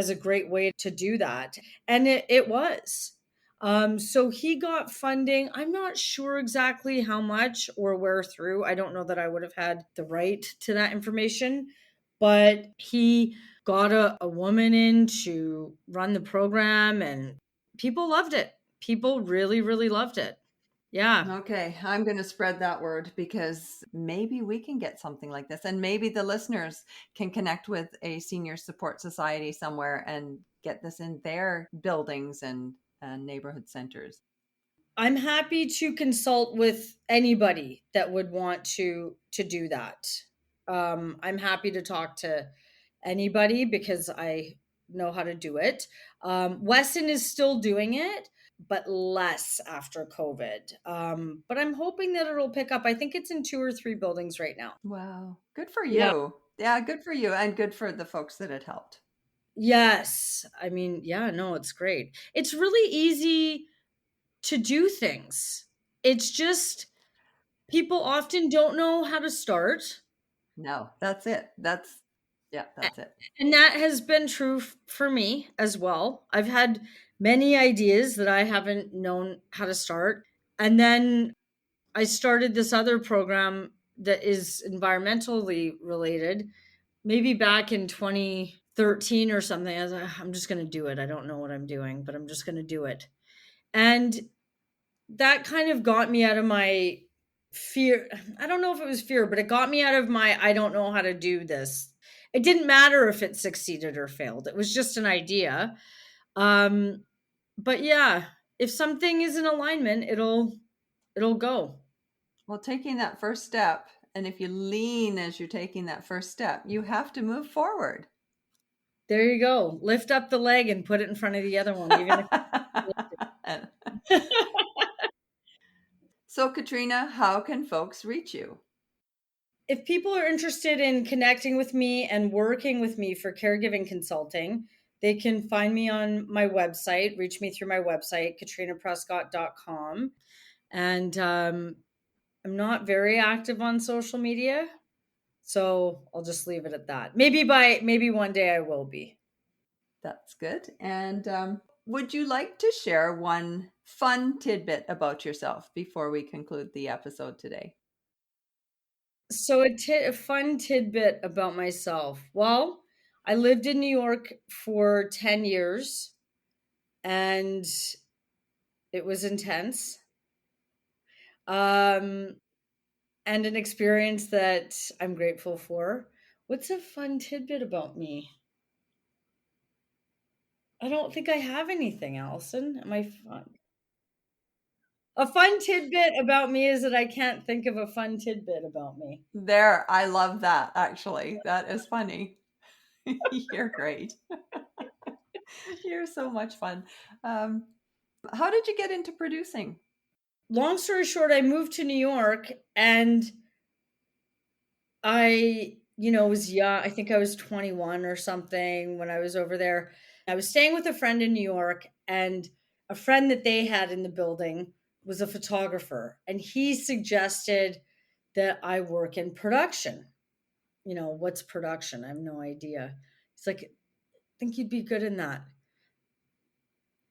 S2: a great way to do that. And it was. So he got funding. I'm not sure exactly how much or where through. I don't know that I would have had the right to that information, but he got a woman in to run the program, and people loved it. People really, really loved it. Yeah.
S1: Okay, I'm going to spread that word because maybe we can get something like this. And maybe the listeners can connect with a senior support society somewhere and get this in their buildings and neighborhood centers.
S2: I'm happy to consult with anybody that would want to do that. I'm happy to talk to anybody because I know how to do it. Weston is still doing it, but less after COVID. But I'm hoping that it'll pick up. I think it's in 2 or 3 buildings right now.
S1: Wow, good for
S2: Yeah.
S1: you. Yeah, good for you and good for the folks that it helped.
S2: Yes. I mean, yeah, no, it's great. It's really easy to do things. It's just people often don't know how to start.
S1: No, that's it. Yeah,
S2: a-
S1: that's it.
S2: And that has been true for me as well. I've had many ideas that I haven't known how to start. And then I started this other program that is environmentally related, maybe back in 2013 or something. I was like, I'm just going to do it. I don't know what I'm doing, but I'm just going to do it. And that kind of got me out of my fear. I don't know if it was fear, but it got me out of my I don't know how to do this. It didn't matter if it succeeded or failed. It was just an idea. Um but yeah, if something is in alignment, it'll go.
S1: Well, taking that first step, and if you lean as you're taking that first step, you have to move forward.
S2: There you go. Lift up the leg and put it in front of the other one, even if
S1: So, Katrina, how can folks reach you?
S2: if people are interested in connecting with me and working with me for caregiving consulting, they can find me on my website, reach me through my website, katrinaprescott.com. And I'm not very active on social media, so I'll just leave it at that. Maybe one day I will be.
S1: That's good. And would you like to share one fun tidbit about yourself before we conclude the episode today?
S2: So a fun tidbit about myself. Well, I lived in New York for 10 years and it was intense. Um, and an experience that I'm grateful for. What's a fun tidbit about me? I don't think I have anything, Allison. Am I fun? A fun tidbit about me is that I can't think of a fun tidbit about me.
S1: There, I love that actually. That is funny. You're great. You're so much fun. Um, how did you get into producing?
S2: Long story short, I moved to New York and was young. I think I was 21 or something when I was over there. I was staying with a friend in New York, and a friend that they had in the building was a photographer, and he suggested that I work in production. What's production? I have no idea. He's like, I think you'd be good in that.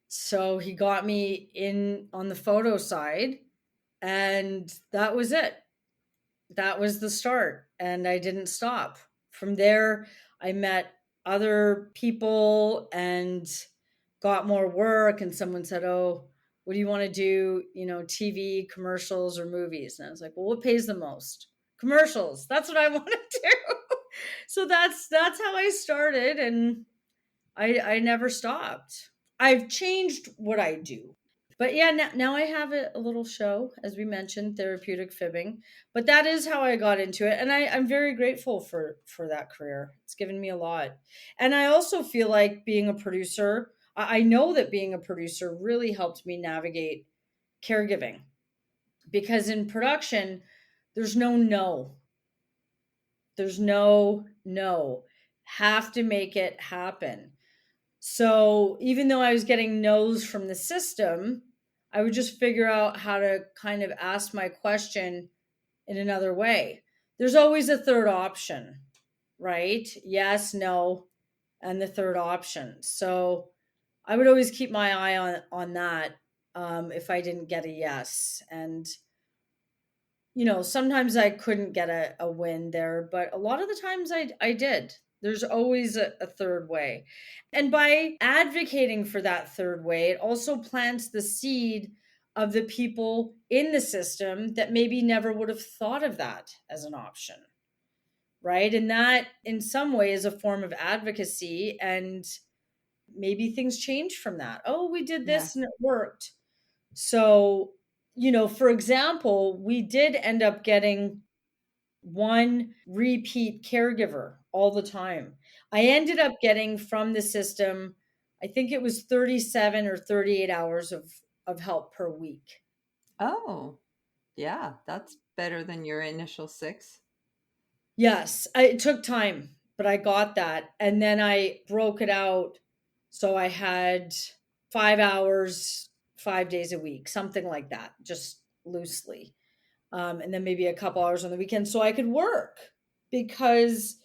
S2: So he got me in on the photo side, and that was it. That was the start, and I didn't stop. From there, I met other people and got more work, and someone said, "Oh, what do you want to do, TV, commercials or movies?" And I was like, "Well, what pays the most?" Commercials. That's what I want to do. So that's how I started, and I never stopped. I've changed what I do. But yeah, now I have a little show, as we mentioned, therapeutic fibbing. But that is how I got into it, and I'm very grateful for that career. It's given me a lot, and I also feel like being a producer. I know that being a producer really helped me navigate caregiving because in production, there's no. There's no. Have to make it happen. So even though I was getting no's from the system, I would just figure out how to kind of ask my question in another way. There's always a third option, right? Yes, no, and the third option. So I would always keep my eye on that if I didn't get a yes. And sometimes I couldn't get a win there, but a lot of the times I did. There's always a third way. And by advocating for that third way, it also plants the seed of the people in the system that maybe never would have thought of that as an option. Right. And that, in some way, is a form of advocacy. And maybe things change from that. Oh, we did this and
S1: Yes.
S2: it worked. So, for example, we did end up getting one repeat caregiver all the time. I ended up getting from the system, I think it was 37 or 38 hours of help per week.
S1: Oh, yeah, that's better than your initial 6.
S2: Yes, it took time, but I got that. And then I broke it out. So I had 5 hours, 5 days a week, something like that, just loosely. And then maybe a couple hours on the weekend so I could work, because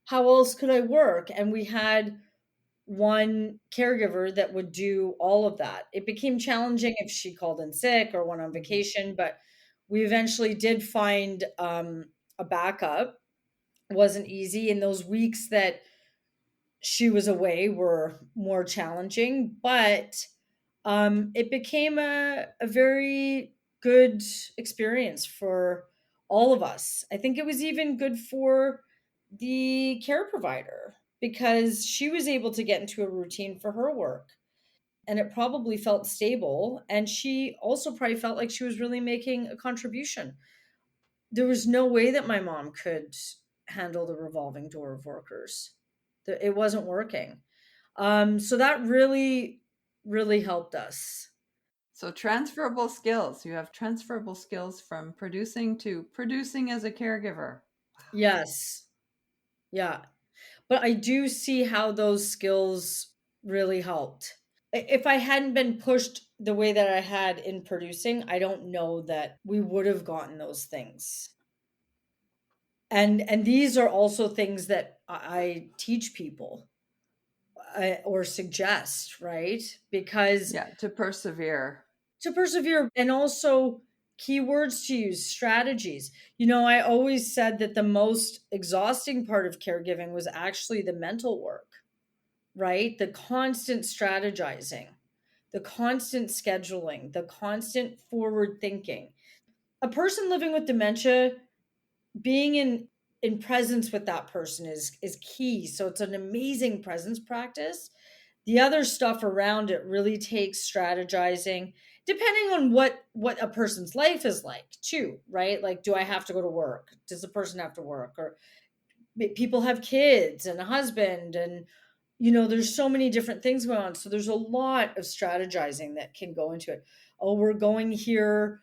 S2: how else could I work? And we had one caregiver that would do all of that. It became challenging if she called in sick or went on
S1: Mhm.
S2: vacation, but we eventually did find a backup. It wasn't easy. And those weeks that she was away were more challenging, but it became a very good experience for all of us. I think it was even good for the care provider because she was able to get into a routine for her work, and it probably felt stable. And she also probably felt like she was really making a contribution. There was no way that my mom could handle the revolving door of workers. It wasn't working. So that really, really helped us.
S1: So, transferable skills. You have transferable skills from producing to producing as a caregiver.
S2: Yes. Yeah. But I do see how those skills really helped. If I hadn't been pushed the way that I had in producing, I don't know that we would have gotten those things. And these are also things that I teach people, or suggest, right? Because
S1: Yeah, to persevere.
S2: to persevere, and also keywords to use, strategies. I always said that the most exhausting part of caregiving was actually the mental work, right? The constant strategizing, the constant scheduling, the constant forward thinking. A person living with dementia, being in presence with that person is key. So it's an amazing presence practice. The other stuff around it really takes strategizing, depending on what a person's life is like too, right? Like, do I have to go to work? Does the person have to work? Or people have kids and a husband, and there's so many different things going on. So there's a lot of strategizing that can go into it. Oh, we're going here,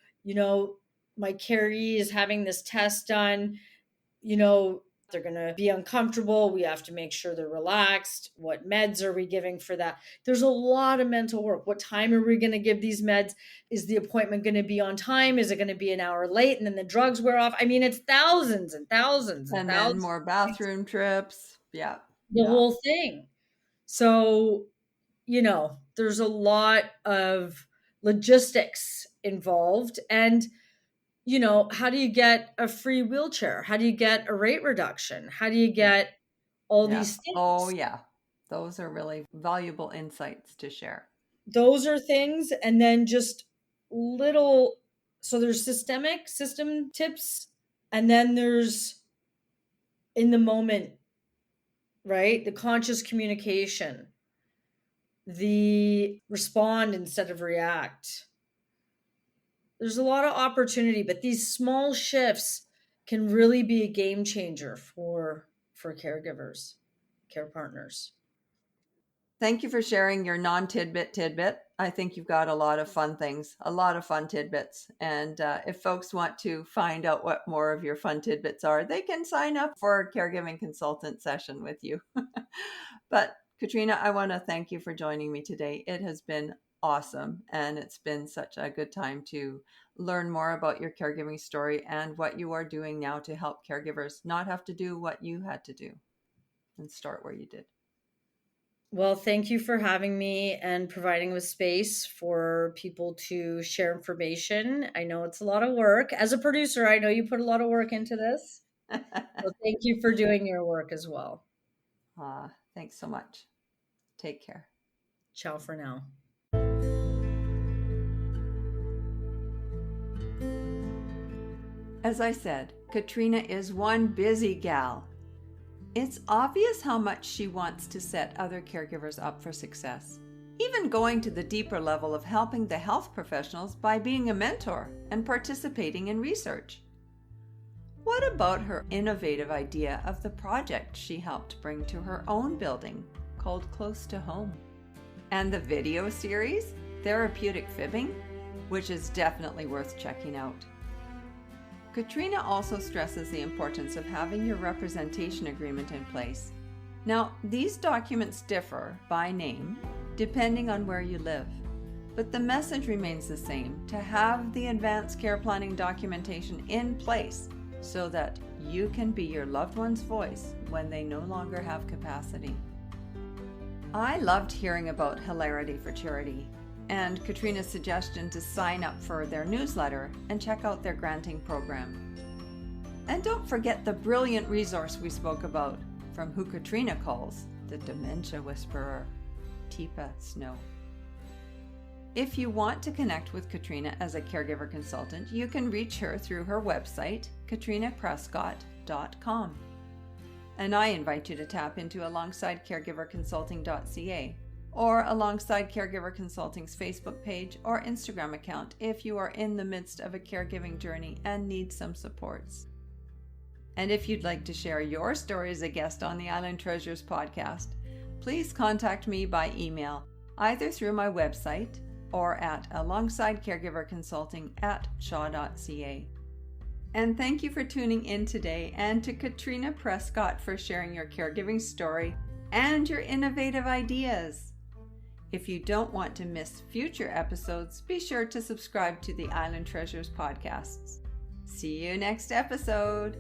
S2: my caree is having this test done, you know, they're going to be uncomfortable. We have to make sure they're relaxed. What meds are we giving for that? There's a lot of mental work. What time are we going to give these meds? Is the appointment going to be on time? Is it going to be an hour late and then the drugs wear off? I mean, it's thousands and thousands and
S1: And then
S2: thousands.
S1: more bathroom trips. Yeah.
S2: The
S1: Yeah.
S2: whole thing. So, there's a lot of logistics involved. And how do you get a free wheelchair? How do you get a rate reduction? How do you
S1: Yeah.
S2: get all
S1: Yeah.
S2: these
S1: Oh,
S2: things?
S1: yeah. Those are really valuable insights to share.
S2: Those are things. And then just little, so there's system tips, and then there's in the moment, right? The conscious communication, the respond instead of react. There's a lot of opportunity, but these small shifts can really be a game changer for caregivers, care partners.
S1: Thank you for sharing your tidbit. I think you've got a lot of fun things, a lot of fun tidbits. And if folks want to find out what more of your fun tidbits are, they can sign up for a caregiving consultant session with you. But Katrina, I want to thank you for joining me today. It has been awesome. And it's been such a good time to learn more about your caregiving story and what you are doing now to help caregivers not have to do what you had to do and start where you did.
S2: Well, thank you for having me and providing a space for people to share information. I know it's a lot of work. As a producer, I know you put a lot of work into this. So thank you for doing your work as well.
S1: Thanks so much. Take care.
S2: Ciao for now.
S1: As I said, Katrina is one busy gal. It's obvious how much she wants to set other caregivers up for success, even going to the deeper level of helping the health professionals by being a mentor and participating in research. What about her innovative idea of the project she helped bring to her own building called Close to Home? And the video series, Therapeutic Fibbing, which is definitely worth checking out. Katrina also stresses the importance of having your representation agreement in place Now, these documents differ by name depending on where you live, but the message remains the same: to have the advanced care planning documentation in place so that you can be your loved one's voice when they no longer have capacity. I loved hearing about Hilarity for Charity and Katrina's suggestion to sign up for their newsletter and check out their granting program. And don't forget the brilliant resource we spoke about from who Katrina calls the dementia whisperer, Teepa Snow. If you want to connect with Katrina as a caregiver consultant, you can reach her through her website, katrinaprescott.com. And I invite you to tap into alongsidecaregiverconsulting.ca or Alongside Caregiver Consulting's Facebook page or Instagram account if you are in the midst of a caregiving journey and need some supports. And if you'd like to share your story as a guest on the Island Treasures podcast, please contact me by email, either through my website or at alongsidecaregiverconsulting@shaw.ca. And thank you for tuning in today, and to Katrina Prescott for sharing your caregiving story and your innovative ideas. If you don't want to miss future episodes, be sure to subscribe to the Island Treasures podcasts. See you next episode.